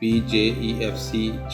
PJEFC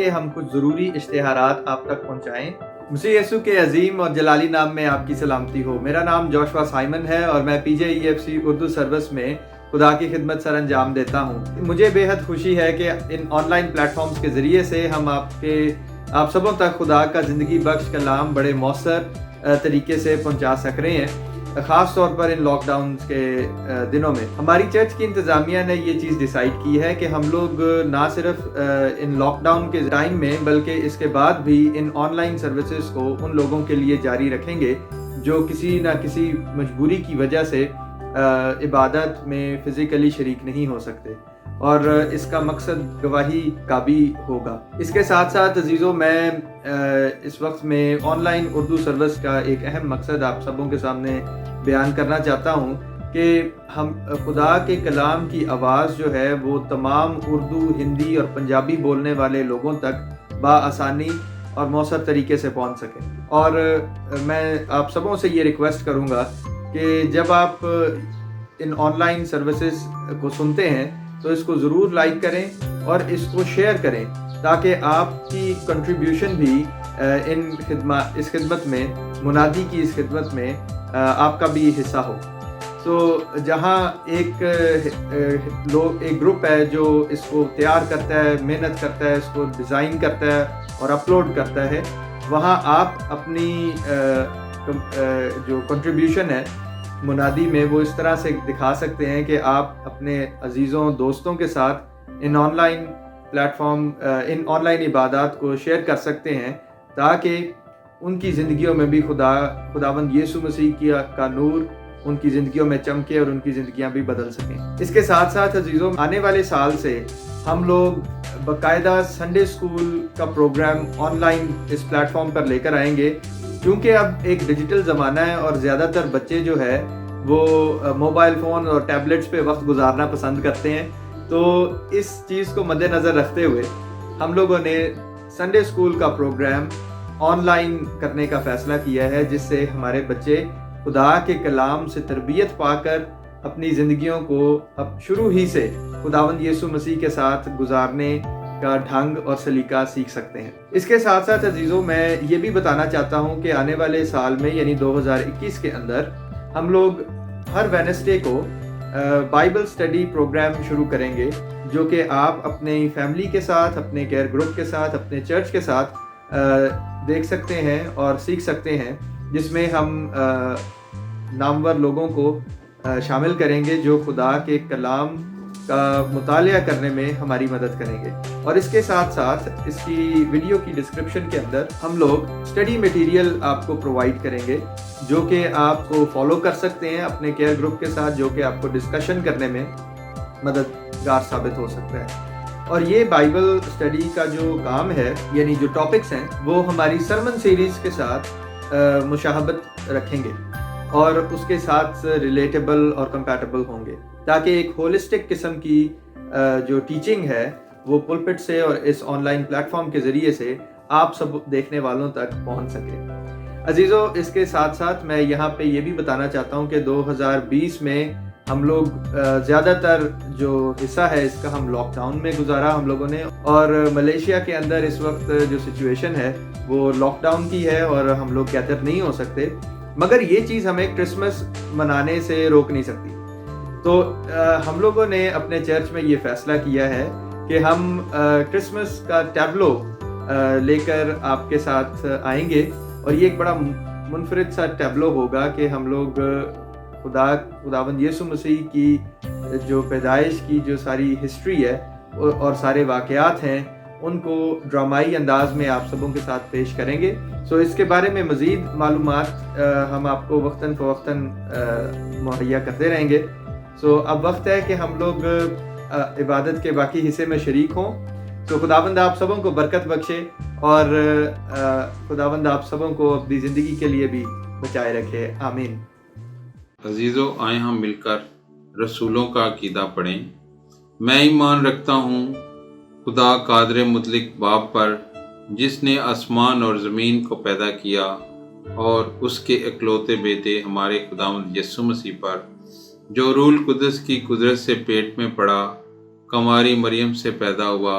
کہ ہم کچھ ضروری اشتہارات آپ تک پہنچائیں۔ مسیح یسوع کے عظیم اور جلالی نام میں آپ کی سلامتی ہو۔ میرا نام جوشوا سائمن ہے اور میں PJEFC اردو سروس میں خدا کی خدمت سر انجام دیتا ہوں۔ مجھے بے حد خوشی ہے کہ ان آن لائن پلیٹ فارمز کے ذریعے سے ہم آپ سبوں تک خدا کا زندگی بخش کلام بڑے مؤثر طریقے سے پہنچا سک رہے ہیں، خاص طور پر ان لاک ڈاؤن کے دنوں میں۔ ہماری چرچ کی انتظامیہ نے یہ چیز ڈیسائیڈ کی ہے کہ ہم لوگ نہ صرف ان لاک ڈاؤن کے ٹائم میں بلکہ اس کے بعد بھی ان آن لائن سروسز کو ان لوگوں کے لیے جاری رکھیں گے جو کسی نہ کسی مجبوری کی وجہ سے عبادت میں فزیکلی شریک نہیں ہو سکتے، اور اس کا مقصد گواہی کا بھی ہوگا۔ اس کے ساتھ ساتھ عزیزوں، میں اس وقت میں آن لائن اردو سروس کا ایک اہم مقصد آپ سبوں کے سامنے بیان کرنا چاہتا ہوں کہ ہم خدا کے کلام کی آواز جو ہے وہ تمام اردو، ہندی اور پنجابی بولنے والے لوگوں تک بآسانی اور مؤثر طریقے سے پہنچ سکے۔ اور میں آپ سبوں سے یہ ریکویسٹ کروں گا کہ جب آپ ان آن لائن سروسز کو سنتے ہیں تو اس کو ضرور لائک کریں اور اس کو شیئر کریں تاکہ آپ کی کنٹریبیوشن بھی اس خدمت میں، منادی کی اس خدمت میں آپ کا بھی حصہ ہو۔ تو جہاں ایک گروپ ہے جو اس کو تیار کرتا ہے، محنت کرتا ہے، اس کو ڈیزائن کرتا ہے اور اپلوڈ کرتا ہے، وہاں آپ اپنی جو کنٹریبیوشن ہے منادی میں وہ اس طرح سے دکھا سکتے ہیں کہ آپ اپنے عزیزوں، دوستوں کے ساتھ ان آن لائن پلیٹ فارم، ان آن لائن عبادات کو شیئر کر سکتے ہیں تاکہ ان کی زندگیوں میں بھی خداوند یسوع مسیح کا نور ان کی زندگیوں میں چمکے اور ان کی زندگیاں بھی بدل سکیں۔ اس کے ساتھ ساتھ عزیزوں، آنے والے سال سے ہم لوگ باقاعدہ سنڈے اسکول کا پروگرام آن لائن اس پلیٹ فارم پر لے کر آئیں گے، کیونکہ اب ایک ڈیجیٹل زمانہ ہے اور زیادہ تر بچے جو ہے وہ موبائل فون اور ٹیبلٹس پہ وقت گزارنا پسند کرتے ہیں۔ تو اس چیز کو مد نظر رکھتے ہوئے ہم لوگوں نے سنڈے اسکول کا پروگرام آن لائن کرنے کا فیصلہ کیا ہے، جس سے ہمارے بچے خدا کے کلام سے تربیت پا کر اپنی زندگیوں کو اب شروع ہی سے خداوند یسوع مسیح کے ساتھ گزارنے کا ڈھنگ اور سلیقہ سیکھ سکتے ہیں۔ اس کے ساتھ ساتھ عزیزوں، میں یہ بھی بتانا چاہتا ہوں کہ آنے والے سال میں یعنی 2021 کے اندر ہم لوگ ہر وینسڈے کو بائبل اسٹڈی پروگرام شروع کریں گے، جو کہ آپ اپنی فیملی کے ساتھ، اپنے کیئر گروپ کے ساتھ، اپنے چرچ کے ساتھ دیکھ سکتے ہیں اور سیکھ سکتے ہیں، جس میں ہم نامور لوگوں کو شامل کریں گے جو خدا کے کلام کا مطالعہ کرنے میں ہماری مدد کریں گے۔ اور اس کے ساتھ ساتھ اس کی ویڈیو کی ڈسکرپشن کے اندر ہم لوگ اسٹڈی میٹیریل آپ کو پرووائڈ کریں گے جو کہ آپ کو فالو کر سکتے ہیں اپنے کیئر گروپ کے ساتھ، جو کہ آپ کو ڈسکشن کرنے میں مددگار ثابت ہو سکتا ہے۔ اور یہ بائبل اسٹڈی کا جو کام ہے، یعنی جو ٹاپکس ہیں، وہ ہماری سرمن سیریز کے ساتھ مشابہت رکھیں گے اور اس کے ساتھ ریلیٹیبل اور کمپیٹیبل ہوں گے، تاکہ ایک ہولسٹک قسم کی جو ٹیچنگ ہے وہ پلپٹ سے اور اس آن لائن پلیٹ فارم کے ذریعے سے آپ سب دیکھنے والوں تک پہنچ سکے۔ عزیزوں، اس کے ساتھ ساتھ میں یہاں پہ یہ بھی بتانا چاہتا ہوں کہ 2020 میں ہم لوگ زیادہ تر جو حصہ ہے اس کا ہم لاک ڈاؤن میں گزارا ہم لوگوں نے، اور ملیشیا کے اندر اس وقت جو سچویشن ہے وہ لاک ڈاؤن کی ہے اور ہم لوگ گیدر نہیں ہو سکتے، مگر یہ چیز ہمیں کرسمس منانے سے روک نہیں سکتی۔ تو ہم لوگوں نے اپنے چرچ میں یہ فیصلہ کیا ہے کہ ہم کرسمس کا ٹیبلو لے کر آپ کے ساتھ آئیں گے، اور یہ ایک بڑا منفرد سا ٹیبلو ہوگا کہ ہم لوگ خداوند یسوع مسیح کی جو پیدائش کی جو ساری ہسٹری ہے اور سارے واقعات ہیں ان کو ڈرامائی انداز میں آپ سبوں کے ساتھ پیش کریں گے۔ سو اس کے بارے میں مزید معلومات ہم آپ کو وقتاً فوقتاً مہیا کرتے رہیں گے۔ سو اب وقت ہے کہ ہم لوگ عبادت کے باقی حصے میں شریک ہوں۔ تو خداوند آپ سبوں کو برکت بخشے اور خداوند آپ سبوں کو اپنی زندگی کے لیے بھی بچائے رکھے، آمین۔ عزیزو، آئیں ہم مل کر رسولوں کا عقیدہ پڑھیں۔ میں ایمان رکھتا ہوں خدا قادر مطلق باپ پر، جس نے آسمان اور زمین کو پیدا کیا، اور اس کے اکلوتے بیٹے ہمارے خداوند یسوع مسیح پر، جو روح القدس کی قدرت سے پیٹ میں پڑا، کماری مریم سے پیدا ہوا،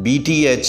BTH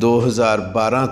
2012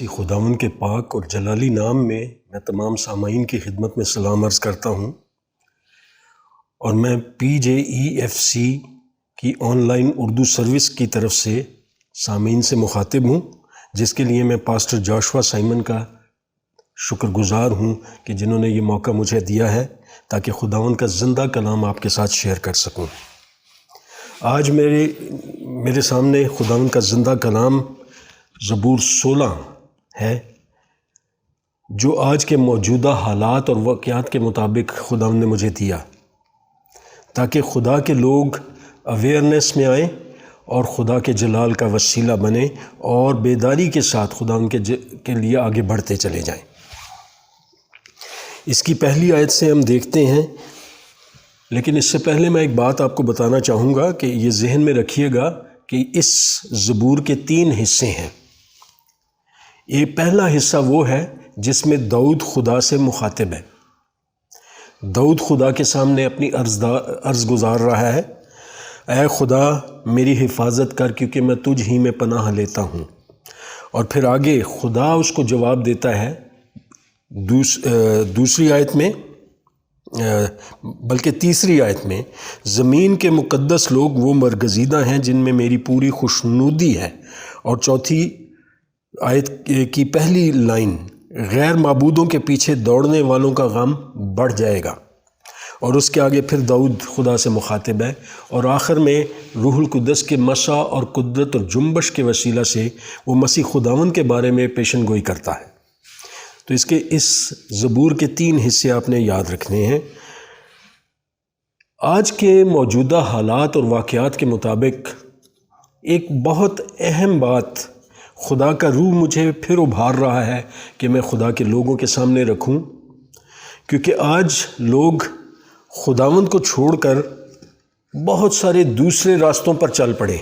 مسیح خداوند کے پاک اور جلالی نام میں تمام سامعین کی خدمت میں سلام عرض کرتا ہوں، اور میں PJEFC کی آن لائن اردو سروس کی طرف سے سامعین سے مخاطب ہوں، جس کے لیے میں پاسٹر جوشوا سائمن کا شکر گزار ہوں کہ جنہوں نے یہ موقع مجھے دیا ہے تاکہ خداوند کا زندہ کلام آپ کے ساتھ شیئر کر سکوں۔ آج میرے سامنے خداوند کا زندہ کلام زبور 16 ہے، جو آج کے موجودہ حالات اور واقعات کے مطابق خداوند نے مجھے دیا، تاکہ خدا کے لوگ اویئرنیس میں آئیں اور خدا کے جلال کا وسیلہ بنیں اور بیداری کے ساتھ خداوند کے لیے آگے بڑھتے چلے جائیں۔ اس کی پہلی آیت سے ہم دیکھتے ہیں، لیکن اس سے پہلے میں ایک بات آپ کو بتانا چاہوں گا کہ یہ ذہن میں رکھیے گا کہ اس زبور کے 3 حصے ہیں۔ یہ پہلا حصہ وہ ہے جس میں داؤد خدا سے مخاطب ہے۔ داؤد خدا کے سامنے اپنی عرض گزار رہا ہے، اے خدا میری حفاظت کر کیونکہ میں تجھ ہی میں پناہ لیتا ہوں۔ اور پھر آگے خدا اس کو جواب دیتا ہے دوسری آیت میں، بلکہ تیسری آیت میں، زمین کے مقدس لوگ وہ برگزیدہ ہیں جن میں میری پوری خوشنودی ہے۔ اور چوتھی آیت کی پہلی لائن، غیر معبودوں کے پیچھے دوڑنے والوں کا غم بڑھ جائے گا۔ اور اس کے آگے پھر داؤد خدا سے مخاطب ہے، اور آخر میں روح القدس کے مسا اور قدرت اور جنبش کے وسیلہ سے وہ مسیح خداوند کے بارے میں پیشن گوئی کرتا ہے۔ تو اس زبور کے 3 حصے آپ نے یاد رکھنے ہیں۔ آج کے موجودہ حالات اور واقعات کے مطابق ایک بہت اہم بات خدا کا روح مجھے پھر ابھار رہا ہے کہ میں خدا کے لوگوں کے سامنے رکھوں، کیونکہ آج لوگ خداوند کو چھوڑ کر بہت سارے دوسرے راستوں پر چل پڑے،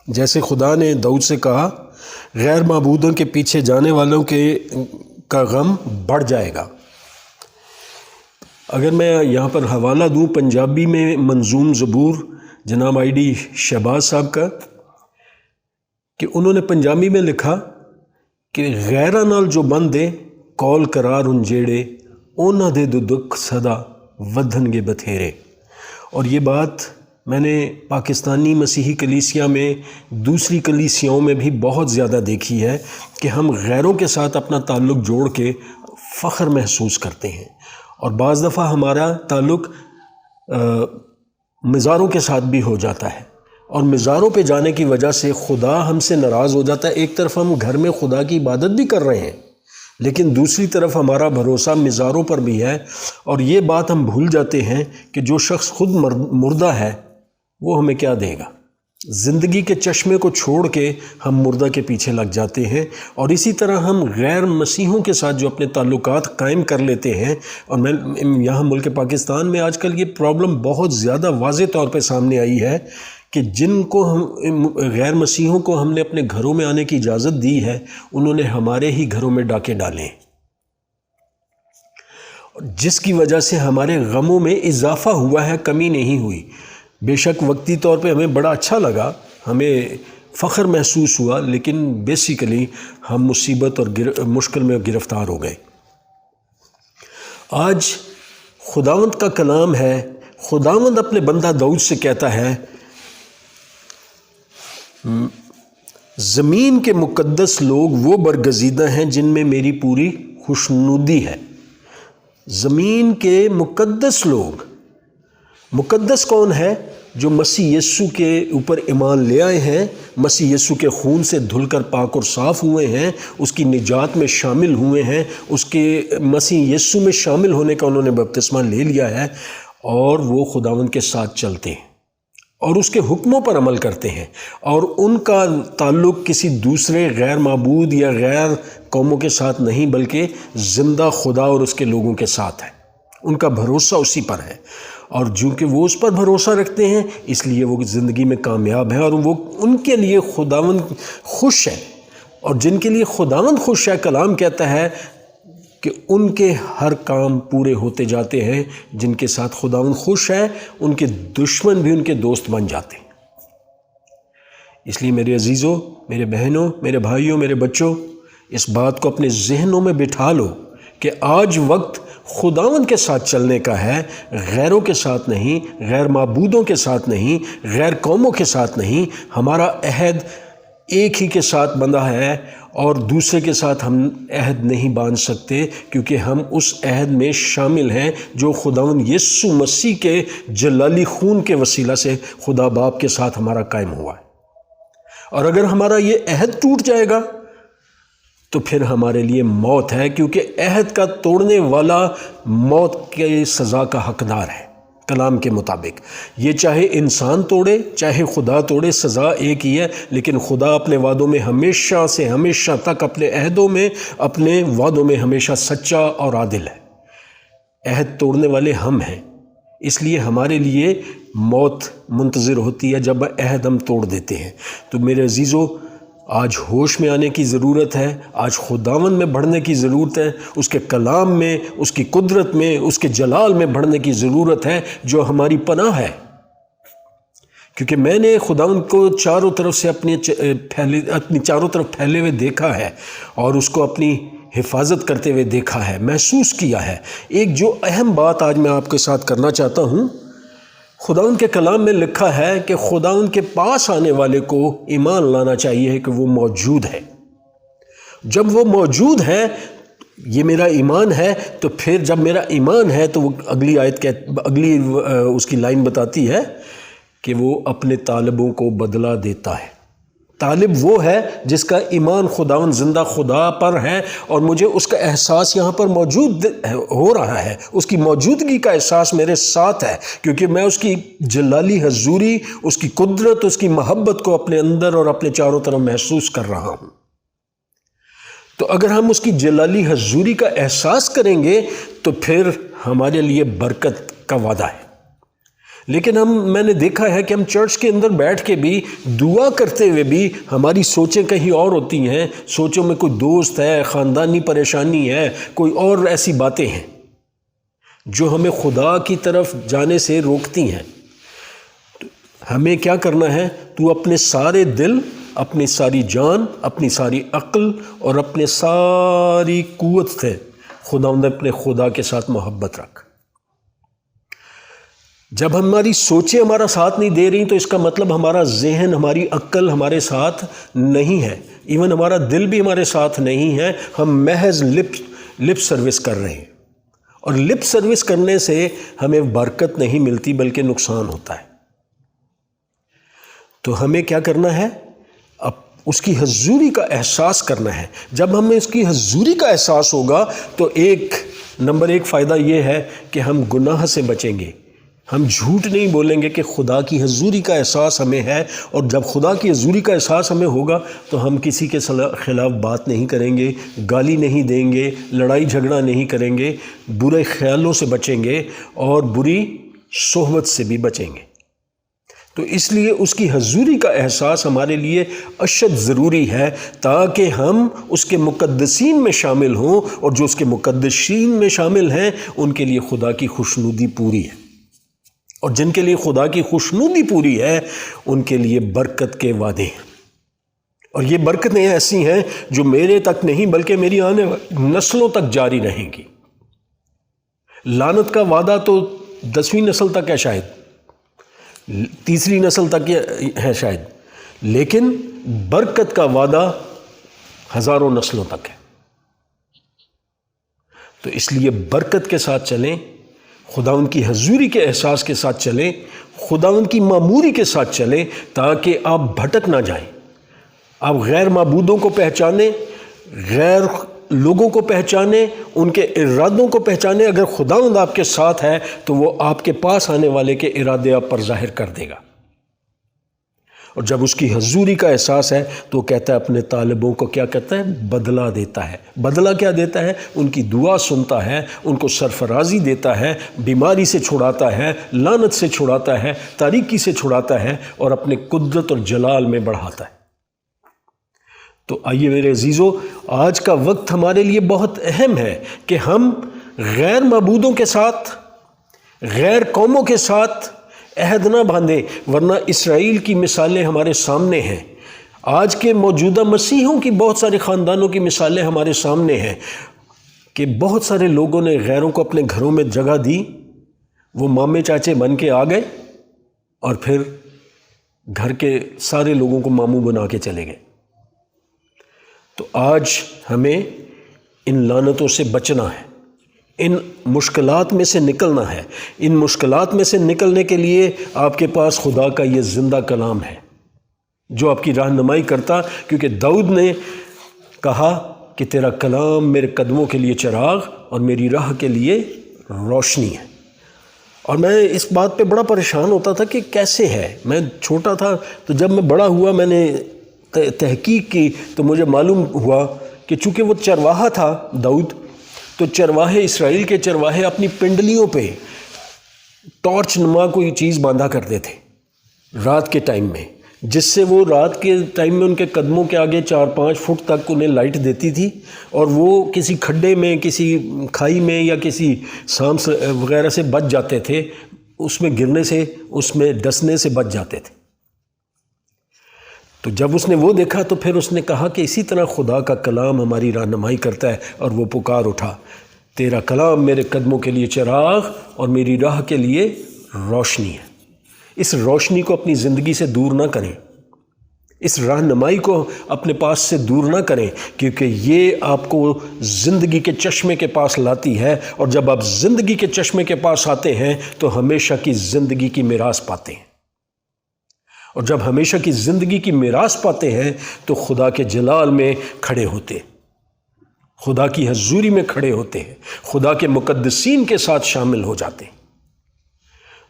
جیسے خدا نے داؤد سے کہا غیر معبودوں کے پیچھے جانے والوں کا غم بڑھ جائے گا۔ اگر میں یہاں پر حوالہ دوں پنجابی میں منظوم زبور جناب ID شہباز صاحب کا، کہ انہوں نے پنجابی میں لکھا کہ غیرہ نال جو بندے کول قرار انجیڑے اونا دے دکھ صدا ودھن گے بتھیرے۔ اور یہ بات میں نے پاکستانی مسیحی کلیسیا میں دوسری کلیسیاؤں میں بھی بہت زیادہ دیکھی ہے کہ ہم غیروں کے ساتھ اپنا تعلق جوڑ کے فخر محسوس کرتے ہیں، اور بعض دفعہ ہمارا تعلق مزاروں کے ساتھ بھی ہو جاتا ہے، اور مزاروں پہ جانے کی وجہ سے خدا ہم سے ناراض ہو جاتا ہے۔ ایک طرف ہم گھر میں خدا کی عبادت بھی کر رہے ہیں، لیکن دوسری طرف ہمارا بھروسہ مزاروں پر بھی ہے، اور یہ بات ہم بھول جاتے ہیں کہ جو شخص خود مردہ ہے وہ ہمیں کیا دے گا۔ زندگی کے چشمے کو چھوڑ کے ہم مردہ کے پیچھے لگ جاتے ہیں، اور اسی طرح ہم غیر مسیحوں کے ساتھ جو اپنے تعلقات قائم کر لیتے ہیں، اور میں یہاں ملک پاکستان میں آج کل یہ پرابلم بہت زیادہ واضح طور پہ سامنے آئی ہے کہ جن کو غیر مسیحوں کو ہم نے اپنے گھروں میں آنے کی اجازت دی ہے، انہوں نے ہمارے ہی گھروں میں ڈاکے ڈالے، جس کی وجہ سے ہمارے غموں میں اضافہ ہوا ہے، کمی نہیں ہوئی۔ بے شک وقتی طور پہ ہمیں بڑا اچھا لگا، ہمیں فخر محسوس ہوا، لیکن بیسیکلی ہم مصیبت اور مشکل میں گرفتار ہو گئے۔ آج خداوند کا کلام ہے، خداوند اپنے بندہ داؤد سے کہتا ہے زمین کے مقدس لوگ وہ برگزیدہ ہیں جن میں میری پوری خوشنودی ہے۔ زمین کے مقدس لوگ، مقدس کون ہے؟ جو مسیح یسوع کے اوپر ایمان لے آئے ہیں، مسیح یسوع کے خون سے دھل کر پاک اور صاف ہوئے ہیں، اس کی نجات میں شامل ہوئے ہیں، اس کے مسیح یسوع میں شامل ہونے کا انہوں نے بپتسمہ لے لیا ہے، اور وہ خداوند کے ساتھ چلتے ہیں اور اس کے حکموں پر عمل کرتے ہیں، اور ان کا تعلق کسی دوسرے غیر معبود یا غیر قوموں کے ساتھ نہیں، بلکہ زندہ خدا اور اس کے لوگوں کے ساتھ ہے۔ ان کا بھروسہ اسی پر ہے، اور چونکہ وہ اس پر بھروسہ رکھتے ہیں اس لیے وہ زندگی میں کامیاب ہیں، اور وہ ان کے لیے خداوند خوش ہے، اور جن کے لیے خداوند خوش ہے، کلام کہتا ہے کہ ان کے ہر کام پورے ہوتے جاتے ہیں۔ جن کے ساتھ خداوند خوش ہے ان کے دشمن بھی ان کے دوست بن جاتے ہیں۔ اس لیے میرے عزیزوں، میرے بہنوں، میرے بھائیوں، میرے بچوں، اس بات کو اپنے ذہنوں میں بٹھا لو کہ آج وقت خداوند کے ساتھ چلنے کا ہے، غیروں کے ساتھ نہیں، غیر معبودوں کے ساتھ نہیں، غیر قوموں کے ساتھ نہیں۔ ہمارا عہد ایک ہی کے ساتھ بندھا ہے اور دوسرے کے ساتھ ہم عہد نہیں باندھ سکتے، کیونکہ ہم اس عہد میں شامل ہیں جو خداوند یسوع مسیح کے جلالی خون کے وسیلہ سے خدا باپ کے ساتھ ہمارا قائم ہوا ہے۔ اور اگر ہمارا یہ عہد ٹوٹ جائے گا تو پھر ہمارے لیے موت ہے، کیونکہ عہد کا توڑنے والا موت کے سزا کا حقدار ہے کلام کے مطابق۔ یہ چاہے انسان توڑے چاہے خدا توڑے، سزا ایک ہی ہے، لیکن خدا اپنے وعدوں میں ہمیشہ سے ہمیشہ تک، اپنے عہدوں میں، اپنے وعدوں میں ہمیشہ سچا اور عادل ہے۔ عہد توڑنے والے ہم ہیں، اس لیے ہمارے لیے موت منتظر ہوتی ہے جب عہد ہم توڑ دیتے ہیں۔ تو میرے عزیزو، آج ہوش میں آنے کی ضرورت ہے، آج خداوند میں بڑھنے کی ضرورت ہے، اس کے کلام میں، اس کی قدرت میں، اس کے جلال میں بڑھنے کی ضرورت ہے جو ہماری پناہ ہے۔ کیونکہ میں نے خداوند کو چاروں طرف سے اپنی چاروں طرف پھیلے ہوئے دیکھا ہے اور اس کو اپنی حفاظت کرتے ہوئے دیکھا ہے، محسوس کیا ہے۔ ایک جو اہم بات آج میں آپ کے ساتھ کرنا چاہتا ہوں، خداوند کے کلام میں لکھا ہے کہ خداوند کے پاس آنے والے کو ایمان لانا چاہیے کہ وہ موجود ہے۔ جب وہ موجود ہے، یہ میرا ایمان ہے، تو پھر جب میرا ایمان ہے تو وہ اگلی آیت اگلی اس کی لائن بتاتی ہے کہ وہ اپنے طالبوں کو بدلہ دیتا ہے۔ طالب وہ ہے جس کا ایمان خداوند زندہ خدا پر ہے اور مجھے اس کا احساس یہاں پر موجود ہو رہا ہے، اس کی موجودگی کا احساس میرے ساتھ ہے، کیونکہ میں اس کی جلالی حضوری، اس کی قدرت، اس کی محبت کو اپنے اندر اور اپنے چاروں طرف محسوس کر رہا ہوں۔ تو اگر ہم اس کی جلالی حضوری کا احساس کریں گے تو پھر ہمارے لیے برکت کا وعدہ ہے۔ لیکن میں نے دیکھا ہے کہ ہم چرچ کے اندر بیٹھ کے بھی دعا کرتے ہوئے بھی ہماری سوچیں کہیں اور ہوتی ہیں، سوچوں میں کوئی دوست ہے، خاندانی پریشانی ہے، کوئی اور ایسی باتیں ہیں جو ہمیں خدا کی طرف جانے سے روکتی ہیں۔ ہمیں کیا کرنا ہے؟ تو اپنے سارے دل، اپنی ساری جان، اپنی ساری عقل اور اپنے ساری قوت سے اپنے خدا کے ساتھ محبت رکھ۔ جب ہماری سوچیں ہمارا ساتھ نہیں دے رہی تو اس کا مطلب ہمارا ذہن، ہماری عقل ہمارے ساتھ نہیں ہے، ایون ہمارا دل بھی ہمارے ساتھ نہیں ہے۔ ہم محض لپ سروس کر رہے ہیں، اور لپ سروس کرنے سے ہمیں برکت نہیں ملتی بلکہ نقصان ہوتا ہے۔ تو ہمیں کیا کرنا ہے؟ اب اس کی حضوری کا احساس کرنا ہے۔ جب ہمیں اس کی حضوری کا احساس ہوگا تو نمبر ایک فائدہ یہ ہے کہ ہم گناہ سے بچیں گے۔ ہم جھوٹ نہیں بولیں گے کہ خدا کی حضوری کا احساس ہمیں ہے، اور جب خدا کی حضوری کا احساس ہمیں ہوگا تو ہم کسی کے خلاف بات نہیں کریں گے، گالی نہیں دیں گے، لڑائی جھگڑا نہیں کریں گے، برے خیالوں سے بچیں گے اور بری صحبت سے بھی بچیں گے۔ تو اس لیے اس کی حضوری کا احساس ہمارے لیے اشد ضروری ہے، تاکہ ہم اس کے مقدسین میں شامل ہوں، اور جو اس کے مقدسین میں شامل ہیں ان کے لیے خدا کی خوشنودی پوری ہے، اور جن کے لیے خدا کی خوشنودی پوری ہے ان کے لیے برکت کے وعدے ہیں۔ اور یہ برکتیں ایسی ہیں جو میرے تک نہیں بلکہ میری آنے والی نسلوں تک جاری رہیں گی۔ لعنت کا وعدہ تو 10ویں نسل تک ہے، شاید 3ری نسل تک ہے شاید، لیکن برکت کا وعدہ ہزاروں نسلوں تک ہے۔ تو اس لیے برکت کے ساتھ چلیں، خدا ان کی حضوری کے احساس کے ساتھ چلیں، خدا ان کی معموری کے ساتھ چلیں، تاکہ آپ بھٹک نہ جائیں۔ آپ غیر معبودوں کو پہچانیں، غیر لوگوں کو پہچانیں، ان کے ارادوں کو پہچانیں۔ اگر خداوند آپ کے ساتھ ہے تو وہ آپ کے پاس آنے والے کے ارادے آپ پر ظاہر کر دے گا۔ اور جب اس کی حضوری کا احساس ہے تو وہ کہتا ہے اپنے طالبوں کو کیا کہتا ہے؟ بدلہ دیتا ہے۔ بدلہ کیا دیتا ہے؟ ان کی دعا سنتا ہے، ان کو سرفرازی دیتا ہے، بیماری سے چھڑاتا ہے، لعنت سے چھڑاتا ہے، تاریکی سے چھڑاتا ہے، اور اپنے قدرت اور جلال میں بڑھاتا ہے۔ تو آئیے میرے عزیزو، آج کا وقت ہمارے لیے بہت اہم ہے کہ ہم غیر معبودوں کے ساتھ، غیر قوموں کے ساتھ عہد نہ باندھیں، ورنہ اسرائیل کی مثالیں ہمارے سامنے ہیں۔ آج کے موجودہ مسیحوں کی بہت سارے خاندانوں کی مثالیں ہمارے سامنے ہیں کہ بہت سارے لوگوں نے غیروں کو اپنے گھروں میں جگہ دی، وہ مامے چاچے بن کے آ گئے اور پھر گھر کے سارے لوگوں کو ماموں بنا کے چلے گئے۔ تو آج ہمیں ان لعنتوں سے بچنا ہے، ان مشکلات میں سے نکلنا ہے۔ ان مشکلات میں سے نکلنے کے لیے آپ کے پاس خدا کا یہ زندہ کلام ہے جو آپ کی رہنمائی کرتا، کیونکہ داؤد نے کہا کہ تیرا کلام میرے قدموں کے لیے چراغ اور میری راہ کے لیے روشنی ہے۔ اور میں اس بات پہ بڑا پریشان ہوتا تھا کہ کیسے ہے۔ میں چھوٹا تھا تو جب میں بڑا ہوا میں نے تحقیق کی تو مجھے معلوم ہوا کہ چونکہ وہ چرواہا تھا داؤد، تو چرواہے، اسرائیل کے چرواہے اپنی پنڈلیوں پہ ٹارچ نما کوئی چیز باندھا کرتے تھے رات کے ٹائم میں، جس سے وہ رات کے ٹائم میں ان کے قدموں کے آگے 4-5 فٹ تک انہیں لائٹ دیتی تھی، اور وہ کسی کھڈے میں، کسی کھائی میں یا کسی سانپ وغیرہ سے بچ جاتے تھے، اس میں گرنے سے، اس میں ڈسنے سے بچ جاتے تھے۔ تو جب اس نے وہ دیکھا تو پھر اس نے کہا کہ اسی طرح خدا کا کلام ہماری رہنمائی کرتا ہے، اور وہ پکار اٹھا، تیرا کلام میرے قدموں کے لیے چراغ اور میری راہ کے لیے روشنی ہے۔ اس روشنی کو اپنی زندگی سے دور نہ کریں، اس رہنمائی کو اپنے پاس سے دور نہ کریں، کیونکہ یہ آپ کو زندگی کے چشمے کے پاس لاتی ہے، اور جب آپ زندگی کے چشمے کے پاس آتے ہیں تو ہمیشہ کی زندگی کی میراث پاتے ہیں، اور جب ہمیشہ کی زندگی کی میراث پاتے ہیں تو خدا کے جلال میں کھڑے ہوتے ہیں، خدا کی حضوری میں کھڑے ہوتے ہیں، خدا کے مقدسین کے ساتھ شامل ہو جاتے ہیں۔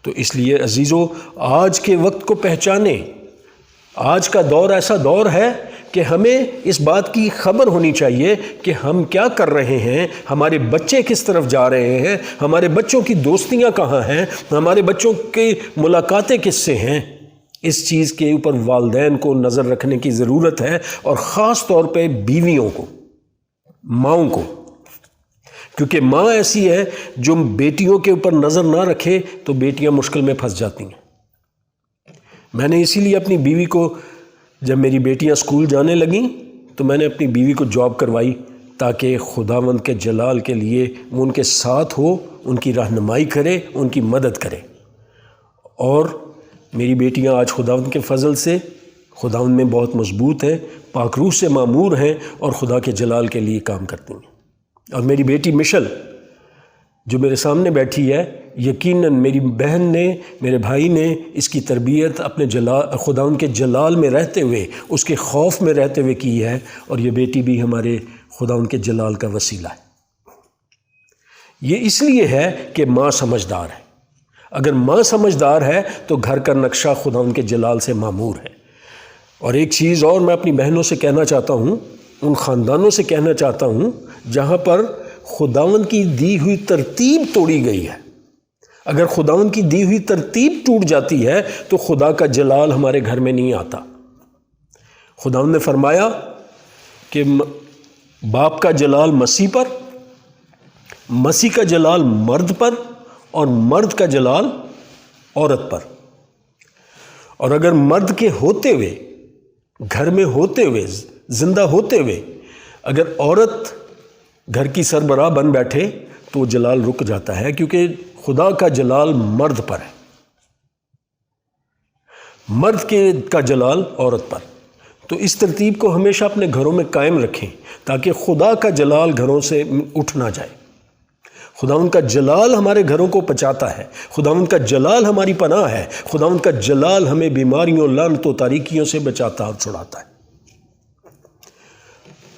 تو اس لیے عزیزو، آج کے وقت کو پہچانیں۔ آج کا دور ایسا دور ہے کہ ہمیں اس بات کی خبر ہونی چاہیے کہ ہم کیا کر رہے ہیں، ہمارے بچے کس طرف جا رہے ہیں، ہمارے بچوں کی دوستیاں کہاں ہیں، ہمارے بچوں کی ملاقاتیں کس سے ہیں۔ اس چیز کے اوپر والدین کو نظر رکھنے کی ضرورت ہے، اور خاص طور پہ بیویوں کو، ماؤں کو، کیونکہ ماں ایسی ہے جو بیٹیوں کے اوپر نظر نہ رکھے تو بیٹیاں مشکل میں پھنس جاتی ہیں۔ میں نے اسی لیے اپنی بیوی کو، جب میری بیٹیاں اسکول جانے لگیں تو میں نے اپنی بیوی کو جاب کروائی تاکہ خداوند کے جلال کے لیے وہ ان کے ساتھ ہو، ان کی رہنمائی کرے، ان کی مدد کرے۔ اور میری بیٹیاں آج خداوند کے فضل سے خداوند میں بہت مضبوط ہیں، پاک روح سے معمور ہیں، اور خدا کے جلال کے لیے کام کرتی ہیں۔ اور میری بیٹی مشل جو میرے سامنے بیٹھی ہے، یقیناً میری بہن نے، میرے بھائی نے اس کی تربیت اپنے خداوند کے جلال میں رہتے ہوئے، اس کے خوف میں رہتے ہوئے کی ہے، اور یہ بیٹی بھی ہمارے خداوند کے جلال کا وسیلہ ہے۔ یہ اس لیے ہے کہ ماں سمجھدار ہے۔ اگر ماں سمجھدار ہے تو گھر کا نقشہ خداوند کے جلال سے معمور ہے۔ اور ایک چیز اور میں اپنی بہنوں سے کہنا چاہتا ہوں، ان خاندانوں سے کہنا چاہتا ہوں جہاں پر خداوند کی دی ہوئی ترتیب توڑی گئی ہے۔ اگر خداوند کی دی ہوئی ترتیب ٹوٹ جاتی ہے تو خدا کا جلال ہمارے گھر میں نہیں آتا۔ خداوند نے فرمایا کہ باپ کا جلال مسیح پر، مسیح کا جلال مرد پر، اور مرد کا جلال عورت پر۔ اور اگر مرد کے ہوتے ہوئے، گھر میں ہوتے ہوئے، زندہ ہوتے ہوئے اگر عورت گھر کی سربراہ بن بیٹھے تو وہ جلال رک جاتا ہے، کیونکہ خدا کا جلال مرد پر ہے، مرد کا جلال عورت پر۔ تو اس ترتیب کو ہمیشہ اپنے گھروں میں قائم رکھیں تاکہ خدا کا جلال گھروں سے اٹھ نہ جائے۔ خداوند کا جلال ہمارے گھروں کو بچاتا ہے، خداوند کا جلال ہماری پناہ ہے، خداوند کا جلال ہمیں بیماریوں، لعنتوں، تاریکیوں سے بچاتا اور چھڑاتا ہے۔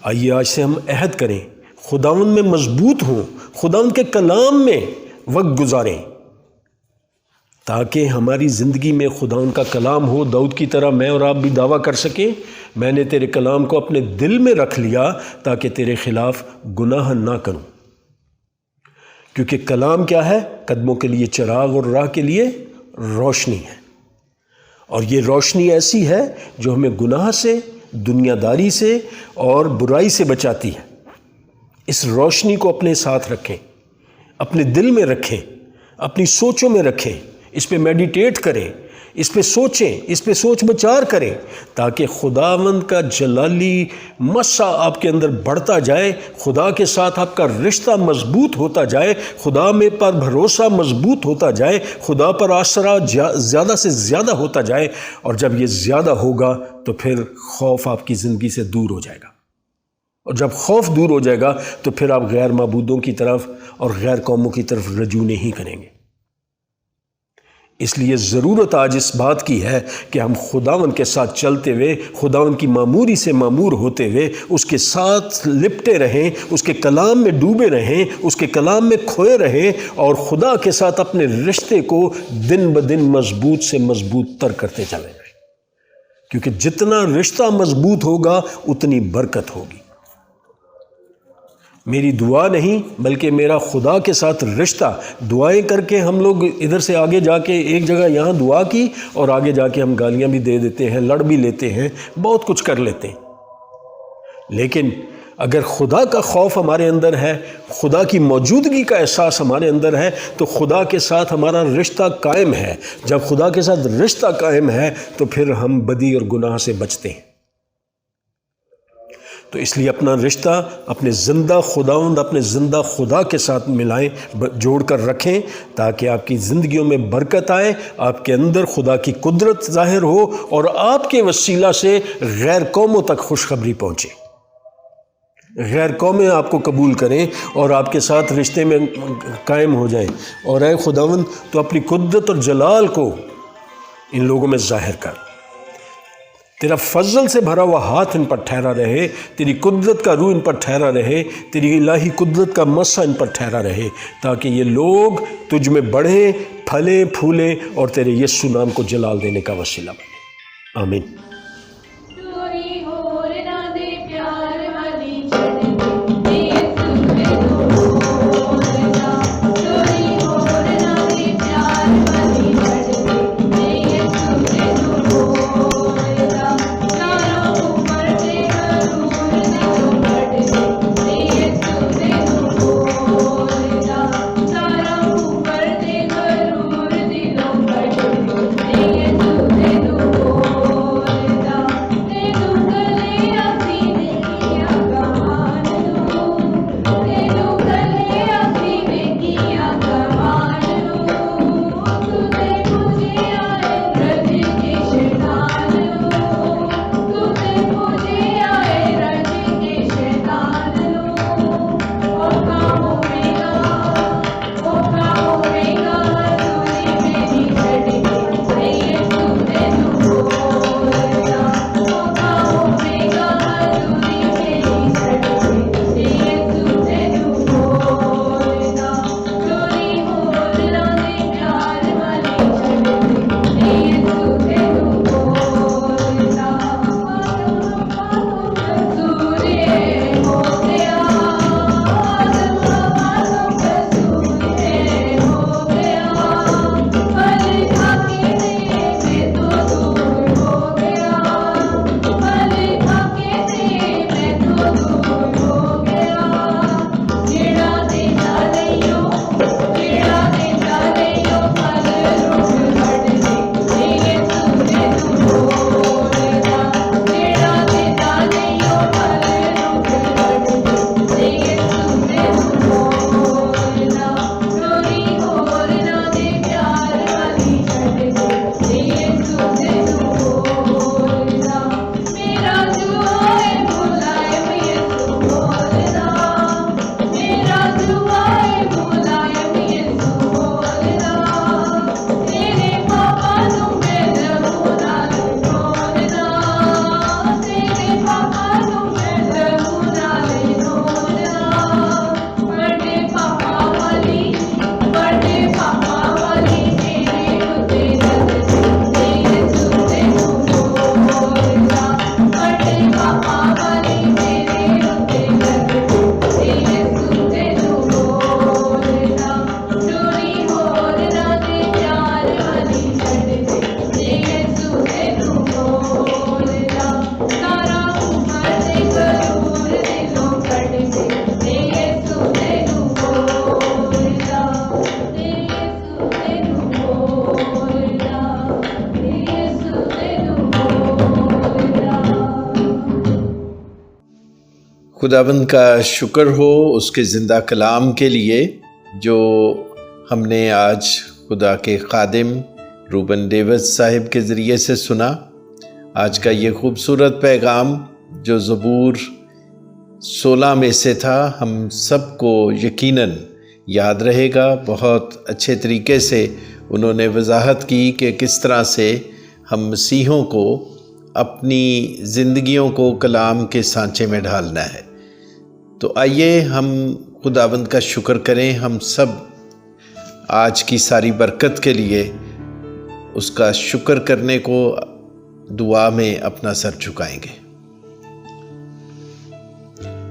آئیے آج سے ہم عہد کریں، خداوند میں مضبوط ہوں، خداوند کے کلام میں وقت گزاریں تاکہ ہماری زندگی میں خداوند کا کلام ہو۔ داؤد کی طرح میں اور آپ بھی دعویٰ کر سکیں، میں نے تیرے کلام کو اپنے دل میں رکھ لیا تاکہ تیرے خلاف گناہ نہ کروں۔ کیونکہ کلام کیا ہے؟ قدموں کے لیے چراغ اور راہ کے لیے روشنی ہے، اور یہ روشنی ایسی ہے جو ہمیں گناہ سے، دنیا داری سے اور برائی سے بچاتی ہے۔ اس روشنی کو اپنے ساتھ رکھیں، اپنے دل میں رکھیں، اپنی سوچوں میں رکھیں، اس پہ میڈیٹیٹ کریں، اس پہ سوچیں، اس پہ سوچ بچار کریں تاکہ خداوند کا جلالی مسا آپ کے اندر بڑھتا جائے، خدا کے ساتھ آپ کا رشتہ مضبوط ہوتا جائے، خدا میں پر بھروسہ مضبوط ہوتا جائے، خدا پر آسرا زیادہ سے زیادہ ہوتا جائے، اور جب یہ زیادہ ہوگا تو پھر خوف آپ کی زندگی سے دور ہو جائے گا، اور جب خوف دور ہو جائے گا تو پھر آپ غیر معبودوں کی طرف اور غیر قوموں کی طرف رجوع نہیں کریں گے۔ اس لیے ضرورت آج اس بات کی ہے کہ ہم خداوند کے ساتھ چلتے ہوئے، خداوند کی معموری سے معمور ہوتے ہوئے اس کے ساتھ لپٹے رہیں، اس کے کلام میں ڈوبے رہیں، اس کے کلام میں کھوئے رہیں، اور خدا کے ساتھ اپنے رشتے کو دن بدن مضبوط سے مضبوط تر کرتے چلیں گے، کیونکہ جتنا رشتہ مضبوط ہوگا اتنی برکت ہوگی۔ میری دعا نہیں بلکہ میرا خدا کے ساتھ رشتہ، دعائیں کر کے ہم لوگ ادھر سے آگے جا کے ایک جگہ یہاں دعا کی اور آگے جا کے ہم گالیاں بھی دے دیتے ہیں، لڑ بھی لیتے ہیں، بہت کچھ کر لیتے ہیں، لیکن اگر خدا کا خوف ہمارے اندر ہے، خدا کی موجودگی کا احساس ہمارے اندر ہے، تو خدا کے ساتھ ہمارا رشتہ قائم ہے۔ جب خدا کے ساتھ رشتہ قائم ہے تو پھر ہم بدی اور گناہ سے بچتے ہیں۔ تو اس لیے اپنا رشتہ اپنے زندہ خداوند، اپنے زندہ خدا کے ساتھ ملائیں، جوڑ کر رکھیں، تاکہ آپ کی زندگیوں میں برکت آئے، آپ کے اندر خدا کی قدرت ظاہر ہو، اور آپ کے وسیلہ سے غیر قوموں تک خوشخبری پہنچے، غیر قومیں آپ کو قبول کریں اور آپ کے ساتھ رشتے میں قائم ہو جائیں۔ اور اے خداوند تو اپنی قدرت اور جلال کو ان لوگوں میں ظاہر کر، تیرا فضل سے بھرا ہوا ہاتھ ان پر ٹھہرا رہے، تیری قدرت کا روح ان پر ٹھہرا رہے، تیری الہی قدرت کا مسا ان پر ٹھہرا رہے، تاکہ یہ لوگ تجھ میں بڑھیں، پھلیں، پھولیں، اور تیرے یسوع نام کو جلال دینے کا وسیلہ بنیں۔ آمین۔ خداوند کا شکر ہو اس کے زندہ کلام کے لیے جو ہم نے آج خدا کے خادم روبن ڈیوس صاحب کے ذریعے سے سنا۔ آج کا یہ خوبصورت پیغام جو زبور 16 میں سے تھا، ہم سب کو یقیناً یاد رہے گا۔ بہت اچھے طریقے سے انہوں نے وضاحت کی کہ کس طرح سے ہم مسیحوں کو اپنی زندگیوں کو کلام کے سانچے میں ڈھالنا ہے۔ تو آئیے ہم خداوند کا شکر کریں۔ ہم سب آج کی ساری برکت کے لیے اس کا شکر کرنے کو دعا میں اپنا سر جھکائیں گے۔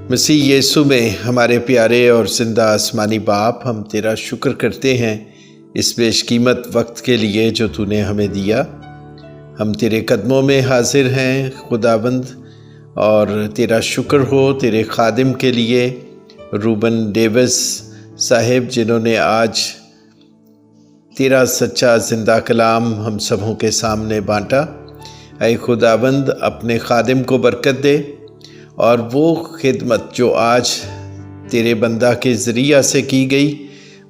مسیح یسوع میں ہمارے پیارے اور زندہ آسمانی باپ، ہم تیرا شکر کرتے ہیں اس بیش قیمت وقت کے لیے جو تو نے ہمیں دیا۔ ہم تیرے قدموں میں حاضر ہیں خداوند، اور تیرا شکر ہو تیرے خادم کے لیے روبن ڈیوس صاحب، جنہوں نے آج تیرا سچا زندہ کلام ہم سبوں کے سامنے بانٹا۔ اے خداوند اپنے خادم کو برکت دے، اور وہ خدمت جو آج تیرے بندہ کے ذریعہ سے کی گئی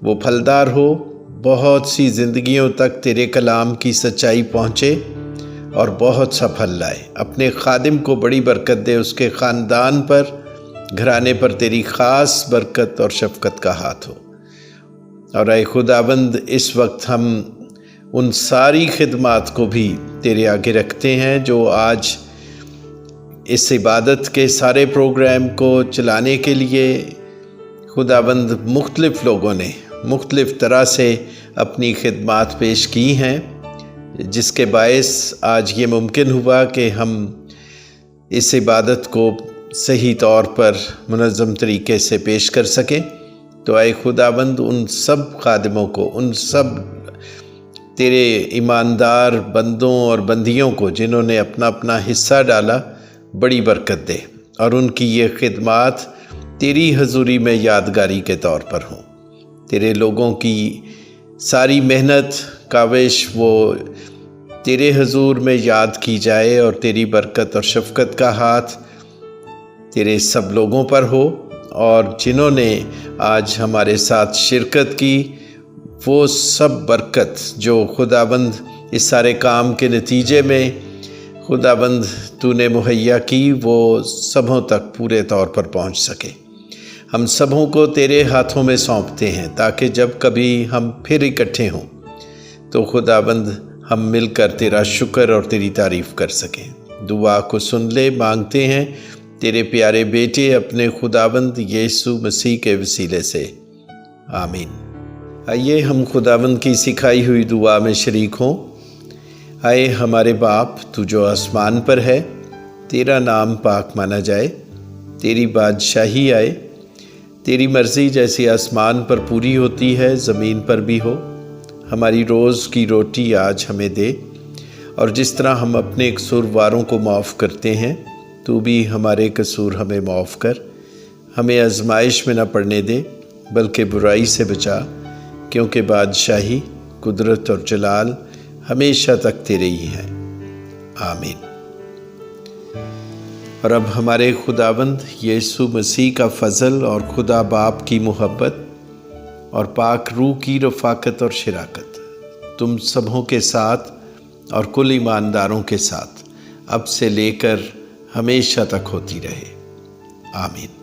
وہ پھلدار ہو، بہت سی زندگیوں تک تیرے کلام کی سچائی پہنچے اور بہت سا پھل لائے۔ اپنے خادم کو بڑی برکت دے، اس کے خاندان پر، گھرانے پر تیری خاص برکت اور شفقت کا ہاتھ ہو۔ اور اے خداوند اس وقت ہم ان ساری خدمات کو بھی تیرے آگے رکھتے ہیں جو آج اس عبادت کے سارے پروگرام کو چلانے کے لیے خداوند مختلف لوگوں نے مختلف طرح سے اپنی خدمات پیش کی ہیں، جس کے باعث آج یہ ممکن ہوا کہ ہم اس عبادت کو صحیح طور پر منظم طریقے سے پیش کر سکیں۔ تو اے خداوند ان سب خادموں کو، ان سب تیرے ایماندار بندوں اور بندیوں کو جنہوں نے اپنا اپنا حصہ ڈالا، بڑی برکت دے، اور ان کی یہ خدمات تیری حضوری میں یادگاری کے طور پر ہوں۔ تیرے لوگوں کی ساری محنت کاوش وہ تیرے حضور میں یاد کی جائے، اور تیری برکت اور شفقت کا ہاتھ تیرے سب لوگوں پر ہو، اور جنہوں نے آج ہمارے ساتھ شرکت کی وہ سب برکت جو خداوند اس سارے کام کے نتیجے میں خداوند تو نے مہیا کی وہ سبوں تک پورے طور پر پہنچ سکے۔ ہم سبوں کو تیرے ہاتھوں میں سونپتے ہیں تاکہ جب کبھی ہم پھر اکٹھے ہوں تو خداوند ہم مل کر تیرا شکر اور تیری تعریف کر سکیں۔ دعا کو سن لے، مانگتے ہیں تیرے پیارے بیٹے اپنے خداوند یسوع مسیح کے وسیلے سے، آمین۔ آئیے ہم خداوند کی سکھائی ہوئی دعا میں شریک ہوں۔ اے ہمارے باپ، تو جو آسمان پر ہے، تیرا نام پاک مانا جائے، تیری بادشاہی آئے، تیری مرضی جیسی آسمان پر پوری ہوتی ہے زمین پر بھی ہو۔ ہماری روز کی روٹی آج ہمیں دے، اور جس طرح ہم اپنے قصورواروں کو معاف کرتے ہیں تو بھی ہمارے قصور ہمیں معاف کر، ہمیں آزمائش میں نہ پڑنے دے بلکہ برائی سے بچا، کیونکہ بادشاہی، قدرت اور جلال ہمیشہ تک تیرے ہی ہیں، آمین۔ اور اب ہمارے خداوند یسوع مسیح کا فضل اور خدا باپ کی محبت اور پاک روح کی رفاقت اور شراکت تم سبوں کے ساتھ اور کل ایمانداروں کے ساتھ اب سے لے کر ہمیشہ تک ہوتی رہے، آمین۔